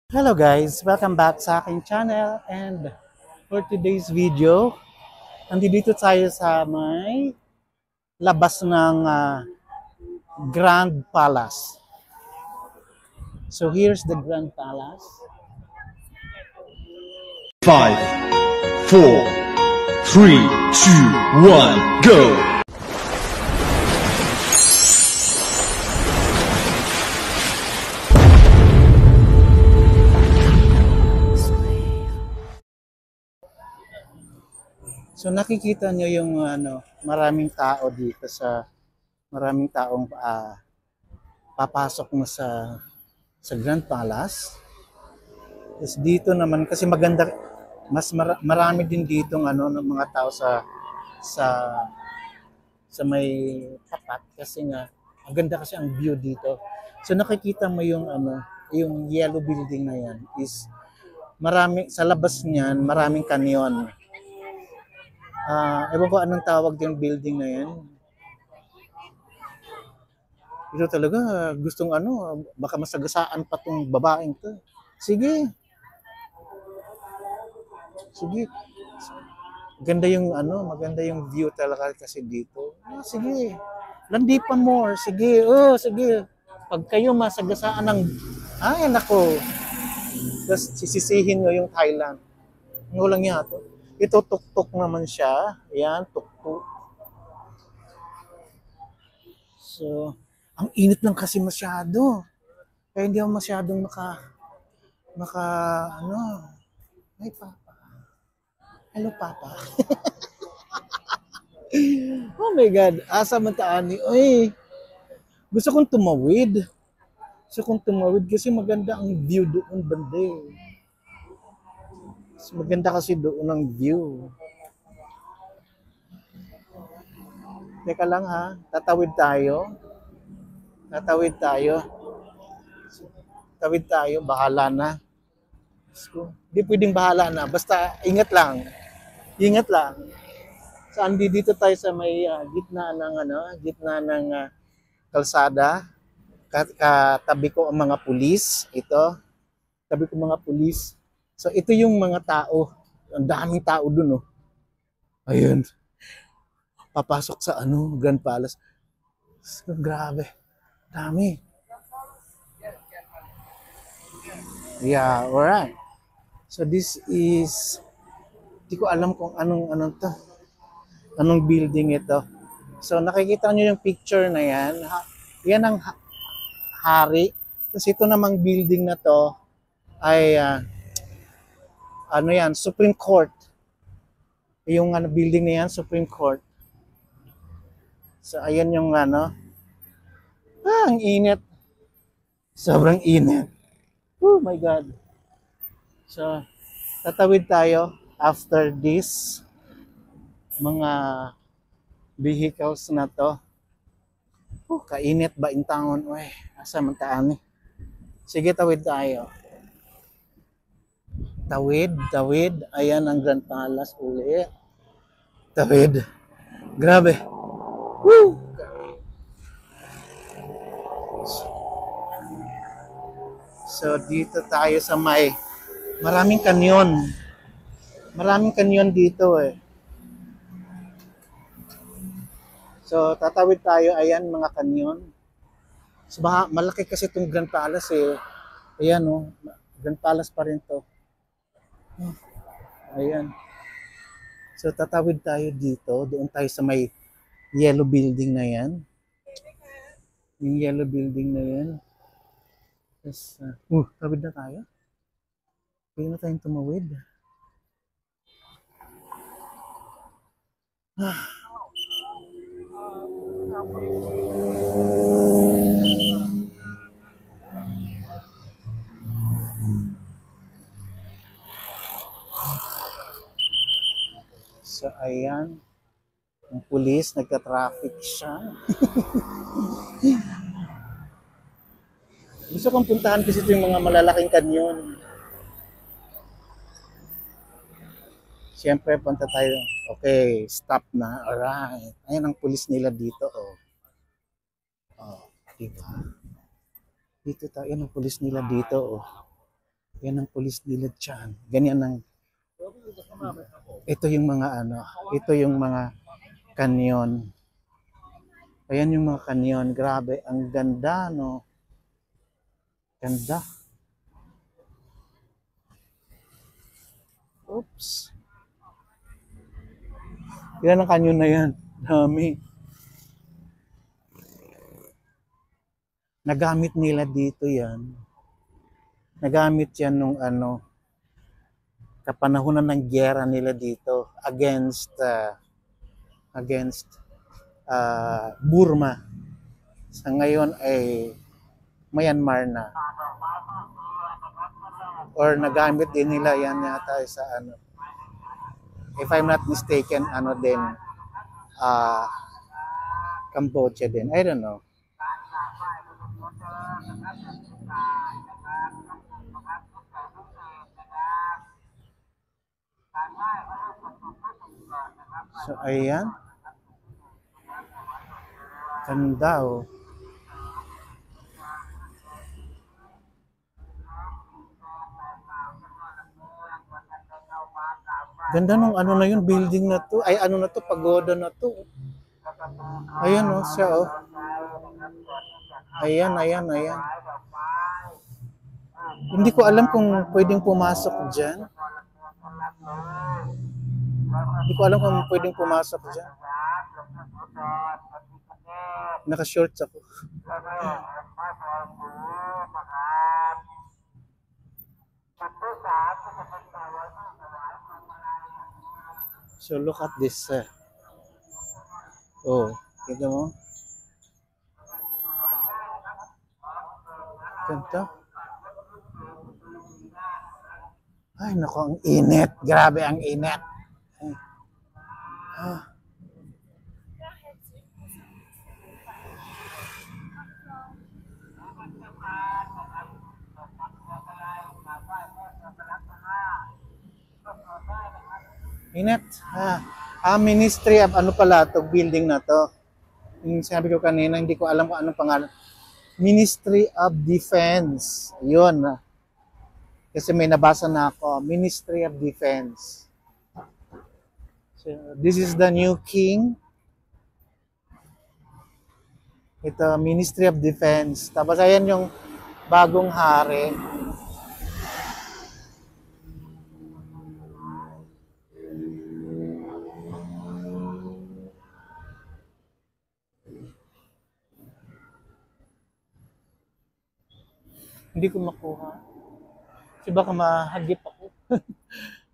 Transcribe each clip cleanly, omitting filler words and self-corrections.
Hello guys, welcome back sa aking channel, and for today's video, andito tayo sa may labas ng Grand Palace. So here's the Grand Palace. 5, 4, 3, 2, 1, go! So nakikita nyo yung maraming tao dito maraming taong papasok na sa Grand Palace. Tapos dito naman kasi maganda, marami din dito ng mga tao sa sa may tapat kasi nga ang ganda kasi ang view dito. So nakikita mo yung yellow building na yan is sa labas niyan maraming kanyon. Ewan ko anong tawag yung building na yan. Ito talaga, gustong baka masagasaan pa tong babaeng to. Sige. Sige. Maganda yung view talaga kasi dito. Sige. Landipan more. Sige. Sige. Pag kayo masagasaan ng, ay nako. Tapos sisisihin nyo yung Thailand. Ang ulang niya to. Ito tuk-tuk naman siya. Ayan, tuk-tuk. So, ang init lang kasi masyado. Kaya hindi ako masyadong ay papa. Hello papa. Oh my God, asa man taani. Uy, gusto kong tumawid. Kasi maganda ang view doon banda. Maganda kasi doon ang view. Teka lang ha, tatawid tayo. Tawid tayo, bahala na. Hindi pwedeng bahala na, basta ingat lang. Ingat lang. So dito tayo sa may gitna ng kalsada. Katabi ko ang mga pulis. Tabi ko mga pulis. So ito yung mga tao. Ang daming tao dun, oh. Ayun. Papasok sa Grand Palace. So, grabe. Dami. Yeah, alright. So this is, hindi ko alam kung anong building ito. So nakikita nyo yung picture na yan. Yan ang hari. Tapos ito namang building na to ay Supreme Court. Yung building na yan, Supreme Court. So ayan yung ang init. Sobrang init. Oh my God. So tatawid tayo after this mga vehicles na to. Kainit ba intangon? Uy, asa man taan eh. Sige, tawid tayo. Tawid. Ayan ang Grand Palace uli. Tawid. Grabe. Woo! So dito tayo sa maraming kanyon. Maraming kanyon dito eh. So tatawid tayo, ayan mga kanyon. So malaki kasi itong Grand Palace eh. Ayan oh, Grand Palace pa rin to. Ayan. So tatawid tayo dito, doon tayo sa may yellow building na yan. Yung yellow building na yan. Yes, tawid na tayo. Pwede na tayong tumawid. So ayan, ang pulis, nagka-traffic siya. Gusto kong puntahan kasi ito yung mga malalaking kanyon. Siyempre, punta tayo. Okay, stop na. Alright. Ayan ang pulis nila dito, oh. Oh, diba? Dito tayo, ang pulis nila dito, oh. Yan ang Police Village dyan. Ganyan ang, ito yung mga ano, ito yung mga kanyon. Ayan yung mga kanyon. Grabe, ang ganda, no? Ganda. Oops. Yan ang kanyon na yan. Dami. Nagamit nila dito yan. Nagamit yan nung ano, kapanahunan ng giyera nila dito against Burma. Sa ngayon ay Myanmar na. Or nagamit din nila yan yata sa ano. If I'm not mistaken, ano din, Cambodia din. I don't know. So, ayan. Ganda, oh. Ganda nung ano na yun, building na to. Ay, ano na to, pagoda na to. Ayan, oh, siya, oh. Ayan, ayan, ayan. Hindi ko alam kung pwedeng pumasok dyan. Hindi ko alam kung pwedeng pumasok dyan. Naka-shorts ako. So look at this. Oh, kita mo? Ganda. Ay, naku, ang init. Grabe ang init. Ah. Init. Ministry of ano pala to, building na to. Yung sabi ko kanina, hindi ko alam kung anong pangalan. Ministry of Defense. Yun. Kasi may nabasa na ako. Ministry of Defense. So, this is the new king. Ito, Ministry of Defense. Tapos ayan yung bagong hari. Hindi ko makuha. Kasi baka mahagip ako.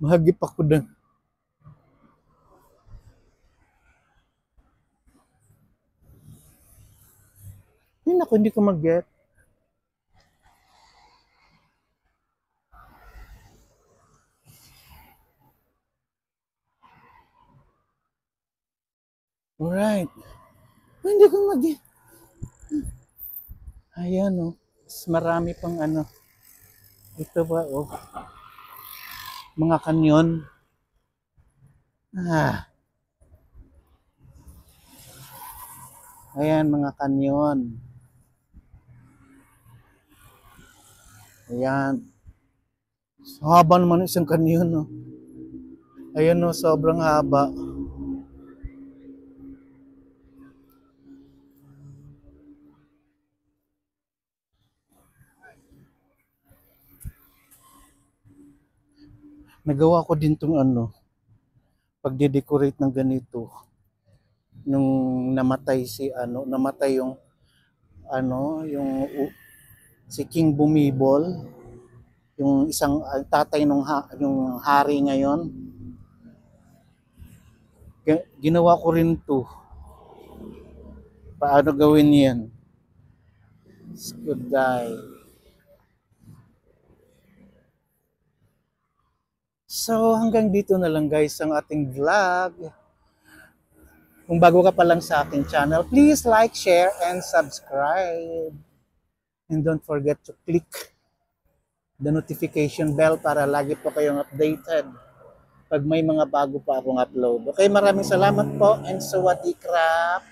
Mahagip ako dun. Yun ako, hindi ko mag-get. Alright. Hindi ko mag-get. Ayan, oh. Marami pang ano. Ito ba, oh. Mga kanyon. Ayan, mga kanyon. Ayan. Haba naman isang kanyon, no? Ayan, no, sobrang haba. Nagawa ko din tong ano, pagde-decorate ng ganito. Nung namatay yung si King Bumibol, yung isang tatay yung hari ngayon. Ginawa ko rin to. Paano gawin yan? Good day. So hanggang dito na lang guys ang ating vlog. Kung bago ka pa lang sa aking channel, please like, share, and subscribe. And don't forget to click the notification bell para lagi po kayong updated pag may mga bago pa akong upload. Okay, maraming salamat po and sawadee krap.